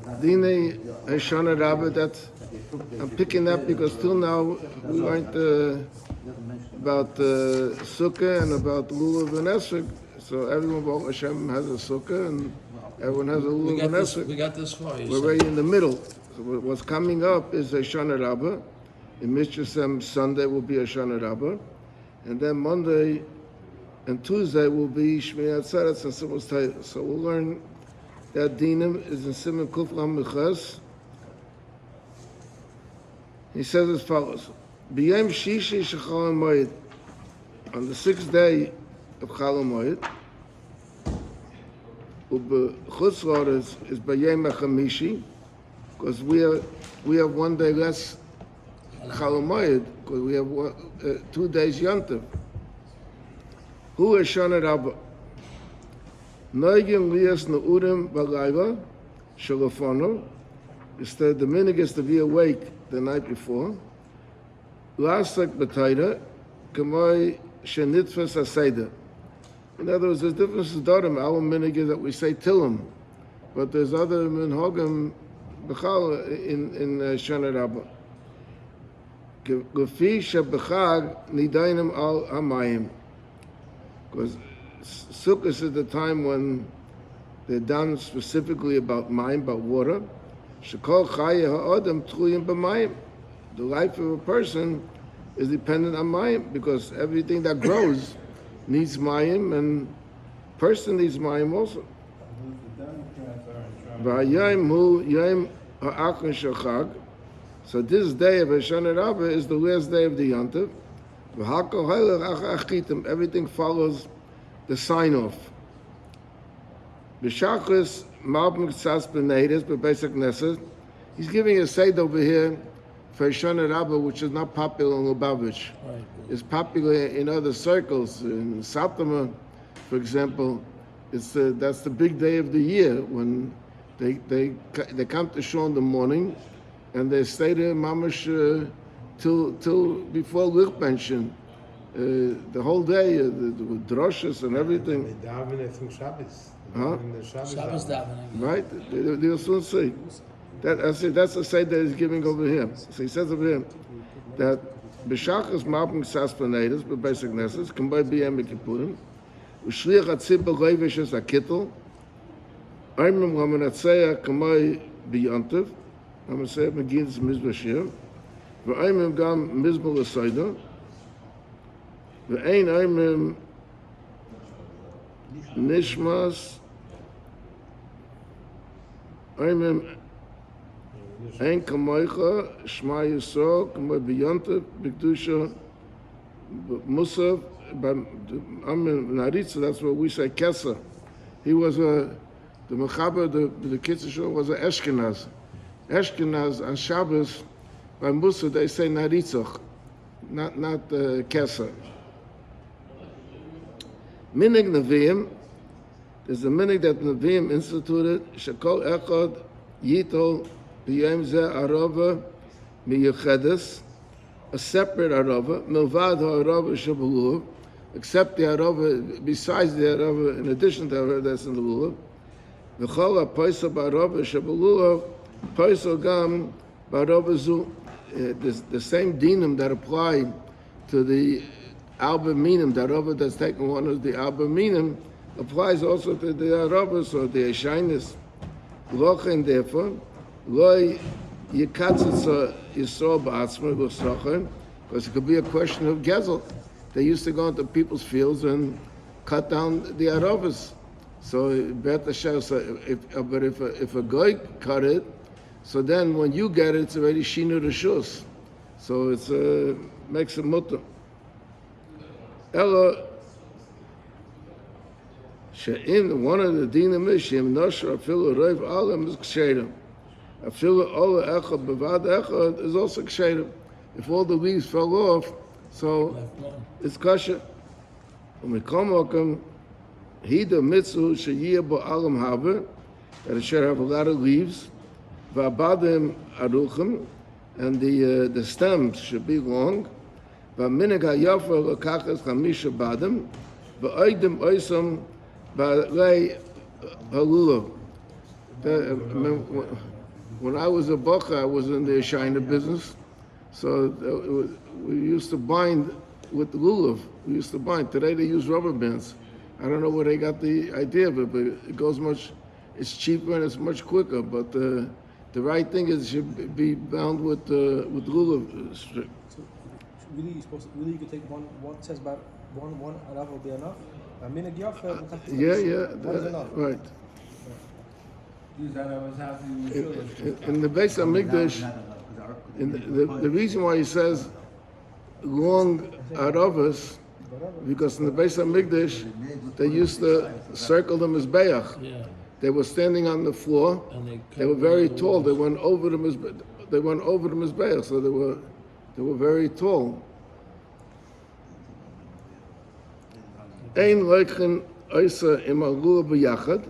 דיני, הושענה Rabbi, that's, I'm picking up because till now we learned about Sukkah and about Lulav and Esrog. So everyone, Baruch Hashem, has a Sukkah and everyone has a Lulav and Esrog. We got this far. We're right in the middle. So what's coming up is Hoshanas Rabbah. In Mitzvah Sunday will be Hoshanas Rabbah. And then Monday and Tuesday will be Shmini עצרת and Simchas Torah. So we'll learn that Dinim is in Siman Kuf Lam Meches. He says as follows: B'yom Shishi Shechal Moed, on the 6th day of Chal Moed, Chutz La'aretz is B'yom HaChamishi, because we have one day less Chal Moed, because we have 2 days Yontiv. Hu Hoshanas Rabbah. Noigim lias na'urim b'layla shalafonu. Instead, the minhag is to be awake the night before. Lasak b'tayra k'may shenitfas aseda. In other words, there's differences. Darim, our minhag is that we say tilim, but there's other minhagim b'chal in Hoshanas Rabbah. Lefi sheb'chag nidainim al hamayim, because Sukkot is the time when they're done specifically about mayim, about water. Shekol chaya ha'adam tluyim b'mayim. The life of a person is dependent on mayim, because everything that grows needs mayim, and person needs mayim also. V'hayayim hu yayim ha'achon shel. So this day of Hoshanas Rabbah is the last day of the Yontiv. V'hakol haylech achitim. Everything follows the sign-off. B'shachris ma'abim k'tzas b'neides b'beis HaKnesset. He's giving a seder over here for Hoshanas Rabbah, which is not popular in Lubavitch. Right. It's popular in other circles. In Satama, for example, that's the big day of the year when they come to shul in the morning and they stay there mamash till before Lichbenchen. The whole day, with droshes and everything. They daven from Shabbos. Huh? Shabbos davening. Right? They'll soon see. That's the side that he's giving over here. So he says over here that b'shachas ma'abim k'tzas b'neides b'beis HaKnesset k'may b'yom Kippurim u'shliach hatzibur leivish es hakittel aimim l'manatzeach k'may b'yontiv l'manatzeach megidus mizbah shir v'aimim gam mizbah l'sayda Ve'ein aimim nishmas aimim ein kamoicha shma yisrael kamoi b'yontiv b'kedusha musaf aimim naritza. That's what we say kesa. He was the mechaber, the Kitzur was an Ashkenaz on Shabbos. By Musaf they say naritzach, not kesa. Minig Nevi'im, there's a minig that Nevi'im instituted, Shekol Echad Yitol B'yom Zeh Arava Miyuchedes, a separate Arava, Milvad HaArava Sheb'Lulav, except the Arava, besides the Arava, in addition to the Arava that's in the Lulav, V'chol HaPoisel B'Arava Sheb'Lulav, Poisel Gam B'Arava Zu, the same dinim that apply to the Alba Minim, the Arava that's taken one of the Alba Minim, applies also to the Aravas or the Hoshanas. Lochen therefore, Loi Yikatzitza Yisrael Ba'atzma L'Sochem, because it could be a question of Gezel. They used to go into people's fields and cut down the Aravas. So Bet Hashem, but if a guy cut it, so then when you get it, it's already Shinu Rishus. So it's makes a mutter. Ella, she'im, one of the dinim is she'im nosher afilu reiv alam is ksherim. Afilu ola echad bevad echad is also ksherim. If all the leaves fell off, so it's kosher. U'mikom okem, he the mitzvah she'yeh bo alam haber, that it should have a lot of leaves. V'abadim aruchim, and the stems should be long. והמנהג היפה לקחת 5 בדים, ואוידם אויסם בעלי הלולב. When I was a bocha, I was in the ושמיני business, so we used to bind with lulav. We used to bind. Today they use rubber bands. I don't know where they got the idea of it, but it goes much. It's cheaper and it's much quicker. But the right thing is it should be bound with lulav. So really, you could take one says about one arav will be enough. A minute Yeah, one is enough. Right. In the Beis Hamikdash, the reason why he says long aravas, because in the Beis Hamikdash they used to circle the mizbeach. Yeah. They were standing on the floor. And They were very tall. They went over the mizbeach, so they were very tall. Ein leichen oisa im agula b'yachad.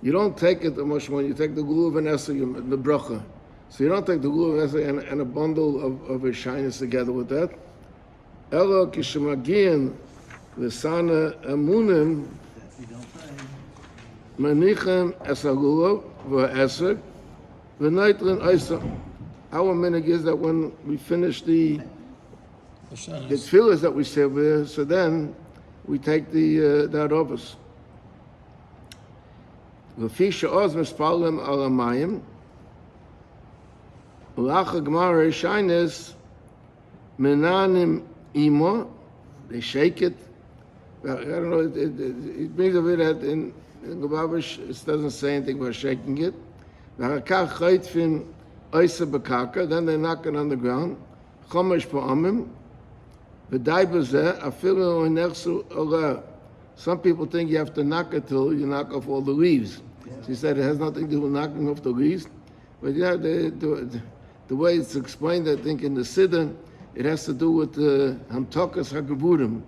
You don't take it much when you take the lulav and esrog, the bracha. So you don't take the lulav and esrog and a bundle of ושמיני together with that. Elo kishemagian l'sana amunim manichem es lulav v'esrog v'neitlen oisa. Our minhag is that when we finish the tefillas that we say over there, so then we take the aravos. V'fi she'oz mispalim al hamayim, ulach ha'gemara ושמיני menanim imo, they shake it. I don't know, it brings a bit that in Gabavish it doesn't say anything about shaking it. V'hakach chaytfin oisa b'karka, then they knock it on the ground. Chomesh pa'amim, v'day b'zeh, afilu nechsu olah. Some people think you have to knock it till you knock off all the leaves. So he said it has nothing to do with knocking off the leaves. But yeah, the way it's explained, I think, in the Siddur, it has to do with the Hamtokas HaGevurim.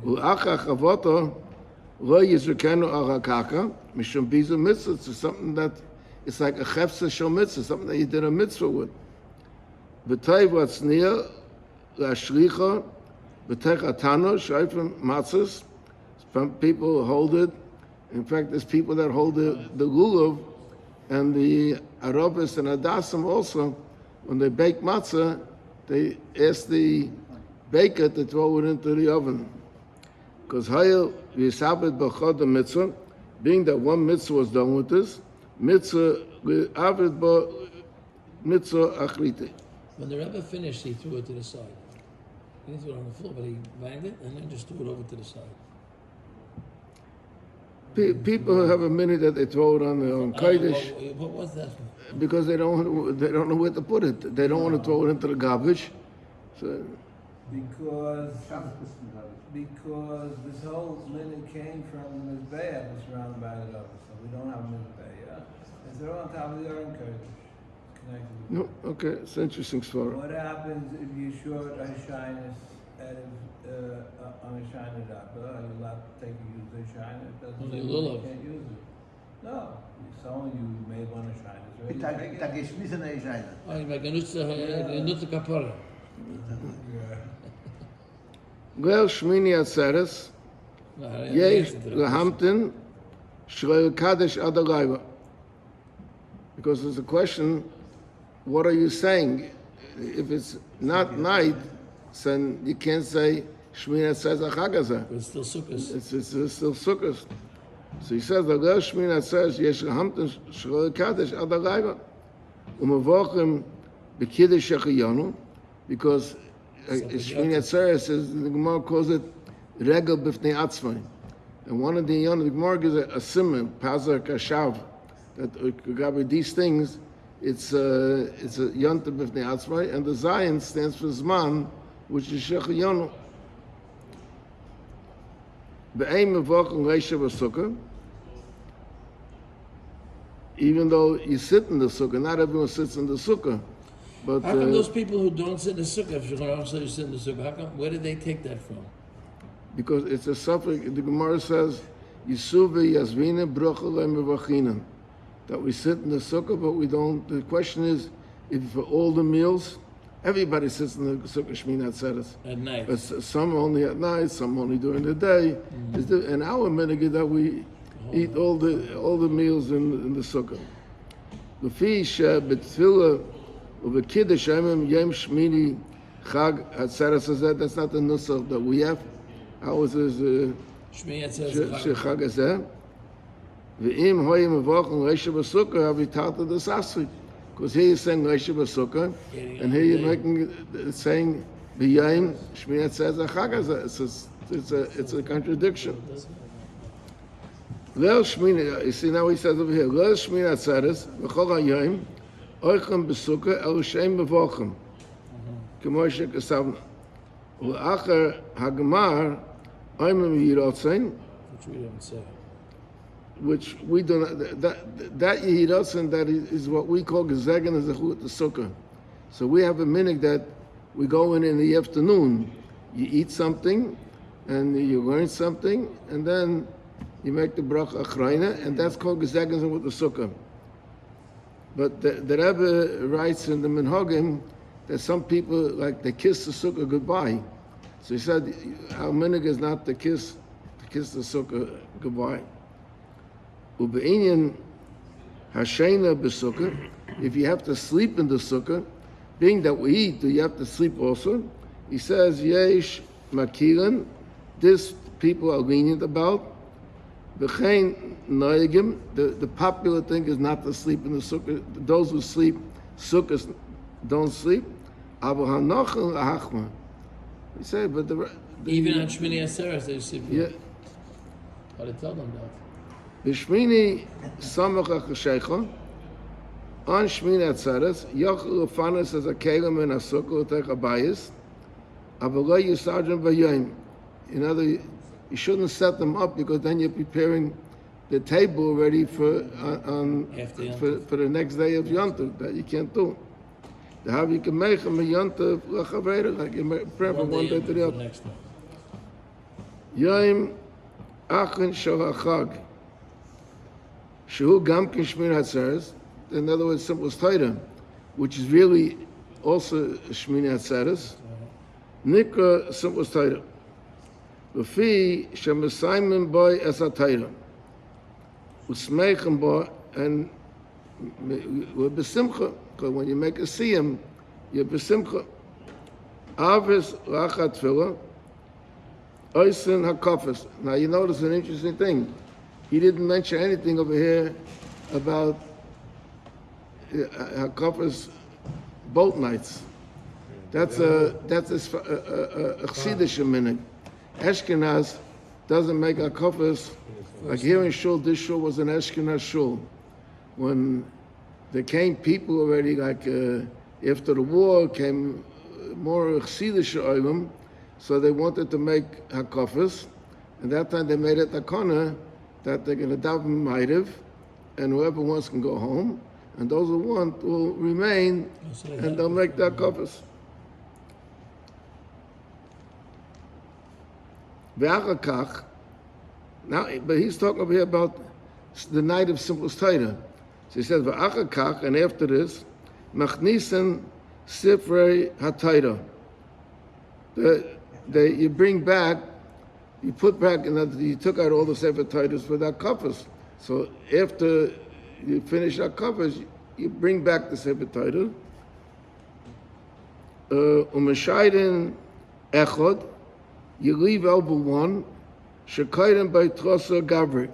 U'acha chavoto lo yizrukenu al hakaka mishum bizu mitzvah. It's something that it's like a chefsa shel mitzvah, something that you did a mitzvah with. V'tay v'atzniya la'ashlicha v'tech atano shayfim matzahs. Some people hold it. In fact, there's people that hold the lulav and the arabis and adasim also. When they bake matzah, they ask the baker to throw it into the oven. Because hayel v'yisabed b'chad the mitzvah, being that one mitzvah was done with this, mitzvah v'avid b'mitzvah achrite. When the Rebbe finished, he threw it to the side. He didn't throw it on the floor, but he banged it and then just threw it over to the side. People have a minute that they throw it on the Kodesh. What was that? Because they don't know where to put it. They don't want to throw it into the garbage. So Because this whole minute came from the Mizbeah that's surrounded by the others. So we don't have a Mizbeah. And they're on top of the Aron Kodesh. Connected. no, okay, it's an interesting story. What happens if you short ושמיני on a shiny dabba? Are you allowed to take and use the shiny? It doesn't Only mean lulav. you can't use it. No. Someone you made one of shiny. Da geschmissen ושמיני. Oh, you genutze kapara. Leil Shmini Atzeres, Yesh Lehamtin, Shreil Kadesh Adalayva. Because there's a question, what are you saying? If it's not night, then you can't say Shmini Atzeres Achagaza. It's still sukkahs. It's still sukkahs. So he says, Leil Shmini Atzeres, Yesh Lehamtin, Shreil Kadesh Adalayva. Umavochim B'Kiddush Shechiyonu, because Shmini Atzeres says, the Gemara calls it Regel B'fnei Atzmai. And one of the Gemara gives a simon, Pazar Kashav, that regarding these things, it's a Yonta B'fnei Atzmai, and the Zion stands for Zman, which is Shechiyonu. Be'eim Mevochem Reisha V'Sukkah, even though you sit in the sukkah, not everyone sits in the sukkah. But How come those people who don't sit in the sukkah, if you're going to also sit in the sukkah, how come, where did they take that from? because it's a suffix, the Gemara says, Yisuve Yasvina Bruchalem Vachina, that we sit in the sukkah, but we don't. The question is, if for all the meals, everybody sits in the sukkah Shmini Atzeres. At night. But some only at night, some only during the day. And our minhag that we eat all the meals in the sukkah. Lefi betfila ubekiddush yom shmini chag עצרת. That's not the nusach that we have. Ours is Shmini Atzeres chag hazeh. Ve'im hoyim mevochen reisha b'sukkah avitata desasri. Because here you're saying reisha b'sukkah, and here you're saying b'yayim shmini Atzeres chag hazeh. It's a contradiction. Leil shmini, you see now he says over here, Leil shmini Atzeres v'chol hayom oichem b'sukkah el shem mevochen. K'moshe kasavna. U'achar hagmar oimim yirotzen. which we don't say. Which we do not, that Yehirotzen, that is what we call Gezegen as the Sukkah. So we have a minhag that we go in the afternoon, you eat something, and you learn something, and then you make the bracha achrayna, and that's called Gezegen with the Sukkah. But the Rebbe writes in the Minhagim that some people, like, they kiss the Sukkah goodbye. So he said, our minhag is not to kiss the Sukkah goodbye. Ubeinian hashena b'sukkah. If you have to sleep in the sukkah, being that we eat, do you have to sleep also? He says, yesh makiran. This people are lenient about. V'chein noegim. The popular thing is not to sleep in the sukkah. Those who sleep sukkahs don't sleep. Abu hanochel ahachma. He said, but Even on Shmini Atzeres, they sleep. Yeah. How to tell them that? ושמיני סמך החשיכה, on Shmini Atzeres, yochel ufanas as a kelim in a sukkah utech abayis, אבל לא יסעדן ביום. In other, you shouldn't set them up because then you're preparing the table already for the next day of Yontif. That you can't do. The how you can make them a Yontif lachaveira, like you prepare from one day to the other. Next day. Yom achin shel hachag. Shehu gam kin Shmini Atzeres, in other words, simple Torah, which is really also Shmini Atzeres. Nikra simple Torah. V'fi shemesaymen boy es ha-Torah. U'smeichen bo, and we're besimcha, because when you make a siyam, you're besimcha. Avis rachat tefillah, oisen ha-kofes. Now you notice an interesting thing. He didn't mention anything over here about Hakofas boat nights. That's a Chassidish minhag. Ashkenaz doesn't make Hakofas, like here in Shul, this Shul was an Ashkenaz Shul. When there came people already, like after the war, came more Chassidish olim, so they wanted to make Hakofas. And that time they made it Takana, that they're going to daven ma'ariv, and whoever wants can go home, and those who want will remain, and they'll make their kofas. Ve'achakach, now, but he's talking over here about the night of simple Torah. So he says, ve'achakach, and after this, machnisen sifrei ha-Torah. You bring back, you put back, you took out all the Sefer Torahs for that kofas. So after you finish that kofas, you bring back the Sefer Torah. Umeshayden echod, you leave over one. Shekayden by trosa gavri.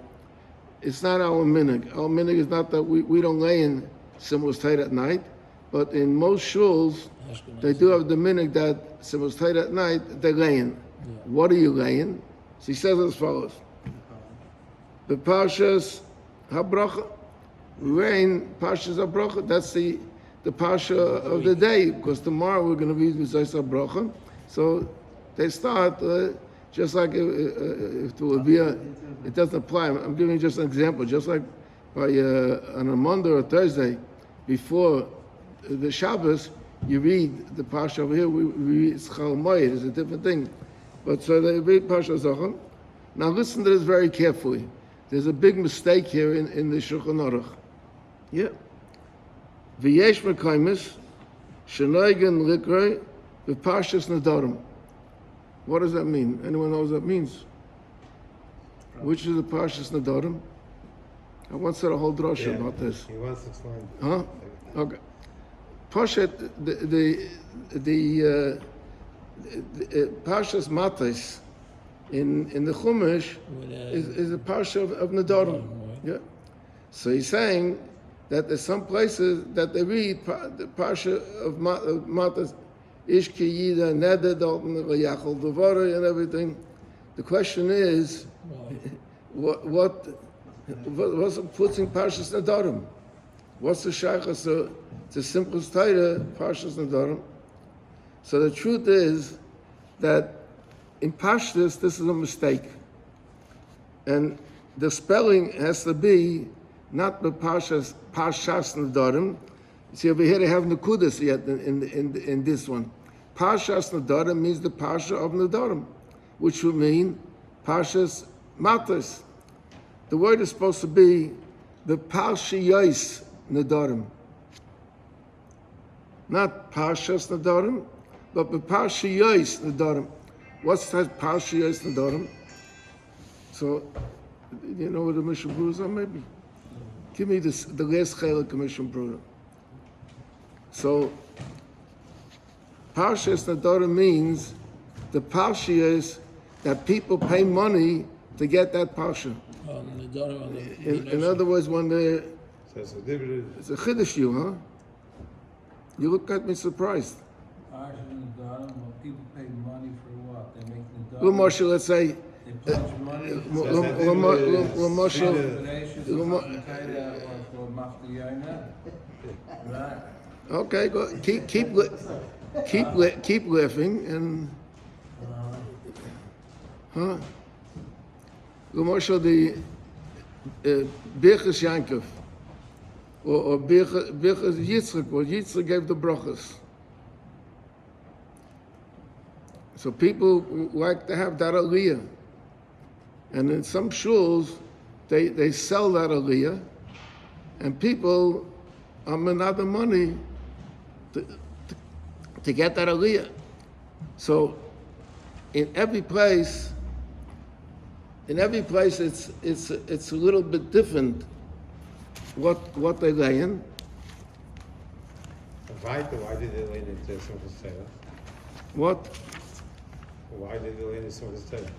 It's not our minhag. Our minhag is not that we don't lay in Simchas Torah at night, but in most shuls they do have the minhag that Simchas Torah at night they lay in. Yeah. What are you laying? So he says as follows: the Parshas HaBracha, rain Parshas HaBracha. That's the Parsha of the day, because tomorrow we're going to read V'zos HaBracha. So they start just like if there would be it doesn't apply. I'm giving you just an example. Just like by on a Monday or Thursday before the Shabbos, you read the Parsha over here. We read Chal Moed. It's a different thing. But so they read Parsha Zachar. Now listen to this very carefully. There's a big mistake here in the Shulchan Aruch. Yeah. V'yesh mekaymis shenoigen likrei v'parshas nedarim. What does that mean? Anyone knows what that means? Which is the Parshas Nedarim? I once said a whole drasha about this. He wants to explain. Huh? Okay. Poshet, Parshas Matos in the Chumash is a parsha of Nedarim. Yeah. So he's saying that there's some places that they read the parsha of Matos, Ish ki yida neder dalton v'yachol devara and everything. The question is, what's putting Parshas Nedarim? What's the shaykhus to the simplest Torah, Parshas Nedarim? So the truth is that in Pashtus, this is a mistake. And the spelling has to be not the Parshas Nedarim. See, over here they have Nakudas yet in this one. Parshas Nedarim means the Parsha of Nedarim, which would mean Parshas Matos. The word is supposed to be the Parshiyos Nedarim. Not Parshas Nedarim, but the Parshiyos Nedarim. What's that Parshiyos Nedarim? So, you know what the Mishnah Brura are, maybe? Give me the last chelik of Mishnah Brura. So, Parshas Nedarim means the Parshiyos that people pay money to get that Parsha. In other words, when they... So It's a chiddush you, huh? You look at me surprised. Parshas Nedarim, when people pay money for what? They make Nedarim. Well, Moshe, let's say... They pledge money. Right. Okay, go. Keep laughing and... Huh? Moshe, the Birchas Yankov, or Birchas Yitzchak, or Yitzchak gave the brachas. So people like to have that aliyah. And in some shuls, they sell that aliyah, and people are another money to get that aliyah. So in every place it's a little bit different what they lay in. why did they lay into Simchas Torah? What? Why did they lay into Simchas Torah?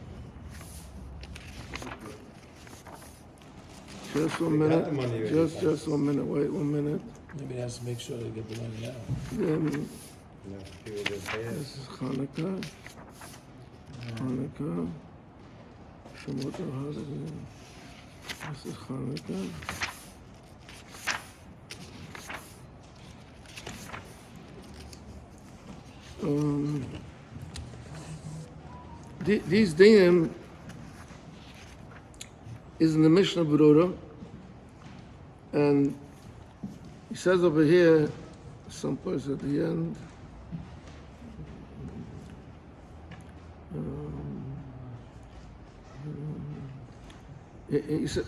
Just 1 They got minute. the money already. Just 1 minute. Wait 1 minute. Maybe he has to make sure they get the money now. Then No, people didn't pay it. this is Hanukkah. Hanukkah. Shemot HaHanukkah. This is Hanukkah. These dinim is in the Mishnah Brura, and he says over here, someplace at the end, he said,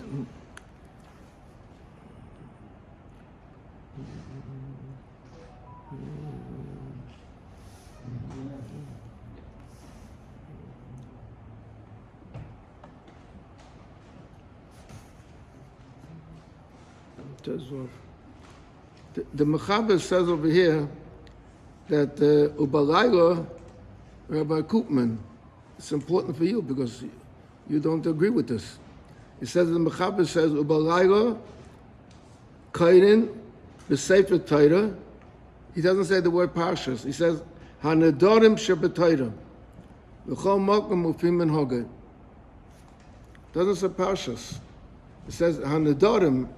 the Mechaber says over here that Ubalayla, Rabbi Koopman, it's important for you because you don't agree with this. He says the Mechaber says Ubalayla, Kainin, B'Sefer Torah. He doesn't say the word Parshas. He says Hanedarim Shebetayra, V'chol Malkum Ufim and Hoged. Doesn't say Parshas. It says Hanedarim.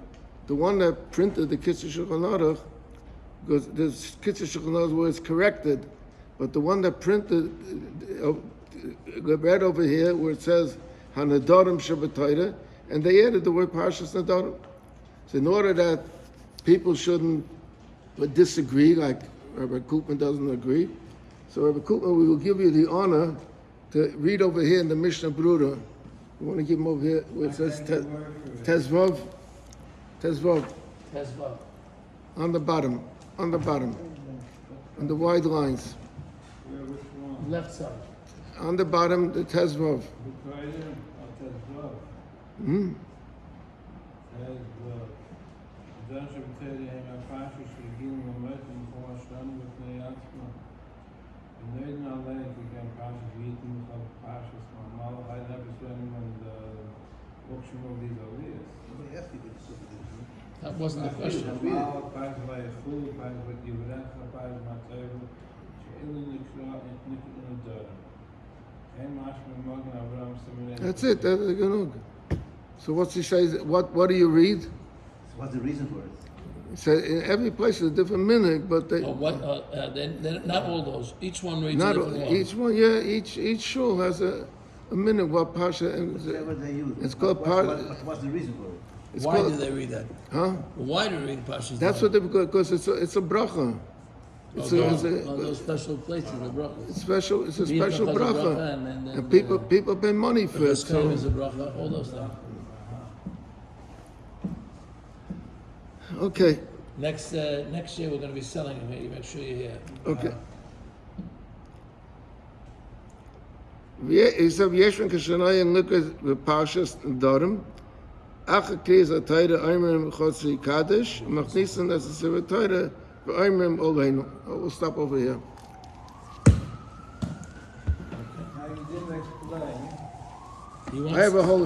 The one that printed the Kitzur Shulchan Aruch, because the Kitzur Shulchan Aruch was corrected, but the one that printed, read over here where it says Hanedarim Shabbatayra, and they added the word Parshas Nedarim. So in order that people shouldn't disagree, like Rabbi Koopman doesn't agree, so Rabbi Koopman, we will give you the honor to read over here in the Mishnah Brura. You want to give him over here where it says Tezvav. Tezvav. On the bottom, on the wide lines. Left side. On the bottom, the Tezvav. John Shabbatari and a pastor should give him a message for a son with the Yatsma. And they did not let it become pastors eating of pastors from all high level swim and auction of these ideas. That wasn't the question. All pastors like food, pastors with you, that's a pastor, my table. That's it. That's genug. So what's he say? What do you read? So what's the reason for it? He said in every place is a different minhag, but they Then not all those. Each one reads not a different one. each one. Yeah, each shul has a minhag. What pasha? Whatever they use. It's called What's the reason for it? It's Why do called, they read that? huh? Why do they read Pashas? That's what they because it's a bracha. It's those special places, the bracha. It's special. It's a Being special because of bracha, and and people pay money for it. This So. is a bracha, all those things. Okay. Next year we're going to be selling them. You make sure you're here. Okay. He said, "Yeshvan kashanay and look at the parshas darim. Achakriz atayda aymerim chotzi kadosh. Machnisan as a sevatayda for aymerim olheinu." We'll stop over here. Now you didn't explain. He wants, I have a whole